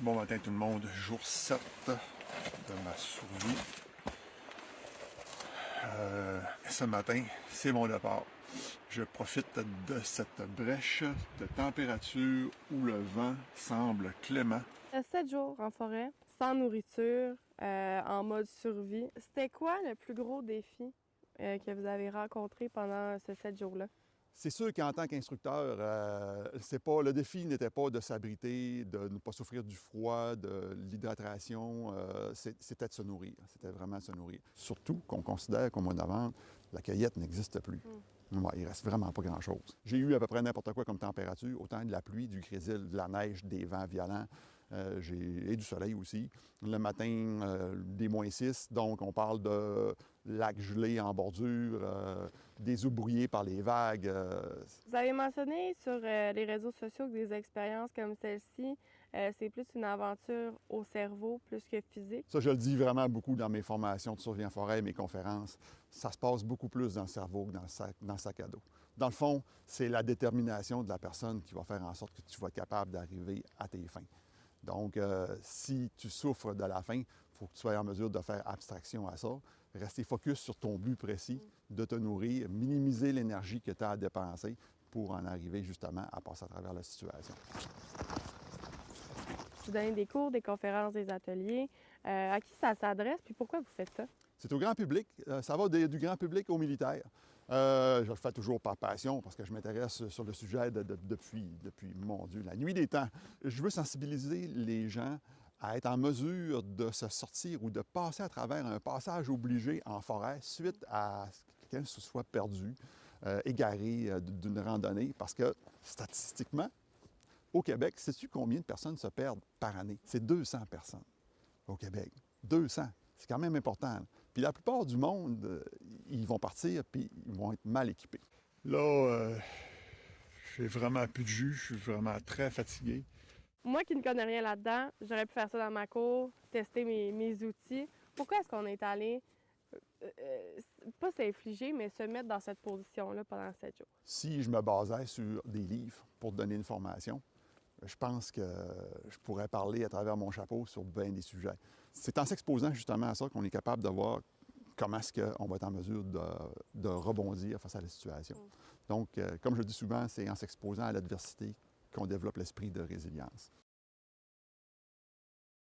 Bon matin tout le monde, jour 7 de ma survie. Ce matin, c'est mon départ. Je profite de cette brèche de température où le vent semble clément. 7 jours en forêt, sans nourriture, en mode survie. C'était quoi le plus gros défi que vous avez rencontré pendant ces 7 jours-là? C'est sûr qu'en tant qu'instructeur, le défi n'était pas de s'abriter, de ne pas souffrir du froid, de l'hydratation, c'était de se nourrir. C'était vraiment de se nourrir. Surtout qu'on considère qu'au mois de novembre, la cueillette n'existe plus. Ouais, il reste vraiment pas grand-chose. J'ai eu à peu près n'importe quoi comme température, autant de la pluie, du grésil, de la neige, des vents violents, et du soleil aussi. Le matin, des -6, donc on parle de lacs gelés en bordure, des eaux brouillées par les vagues. Vous avez mentionné sur les réseaux sociaux que des expériences comme celle-ci, c'est plus une aventure au cerveau plus que physique. Ça, je le dis vraiment beaucoup dans mes formations de survie en forêt et mes conférences. Ça se passe beaucoup plus dans le cerveau que dans le sac à dos. Dans le fond, c'est la détermination de la personne qui va faire en sorte que tu vas être capable d'arriver à tes fins. Donc, si tu souffres de la faim, il faut que tu sois en mesure de faire abstraction à ça, rester focus sur ton but précis, de te nourrir, minimiser l'énergie que tu as à dépenser pour en arriver justement à passer à travers la situation. Vous donnez des cours, des conférences, des ateliers. À qui ça s'adresse, puis pourquoi vous faites ça? C'est au grand public. Ça va du grand public aux militaires. Je le fais toujours par passion parce que je m'intéresse sur le sujet depuis, mon Dieu, la nuit des temps. Je veux sensibiliser les gens à être en mesure de se sortir ou de passer à travers un passage obligé en forêt suite à ce que quelqu'un se soit perdu, égaré d'une randonnée. Parce que statistiquement, au Québec, sais-tu combien de personnes se perdent par année? C'est 200 personnes au Québec. 200. C'est quand même important. Là. Puis la plupart du monde, ils vont partir puis ils vont être mal équipés. Là, j'ai vraiment plus de jus, je suis vraiment très fatigué. Moi qui ne connais rien là-dedans, j'aurais pu faire ça dans ma cour, tester mes outils. Pourquoi est-ce qu'on est allé, pas s'infliger, mais se mettre dans cette position-là pendant 7 jours? Si je me basais sur des livres pour te donner une formation, je pense que je pourrais parler à travers mon chapeau sur bien des sujets. C'est en s'exposant justement à ça qu'on est capable de voir comment est-ce qu'on va être en mesure de rebondir face à la situation. Donc, comme je le dis souvent, c'est en s'exposant à l'adversité qu'on développe l'esprit de résilience.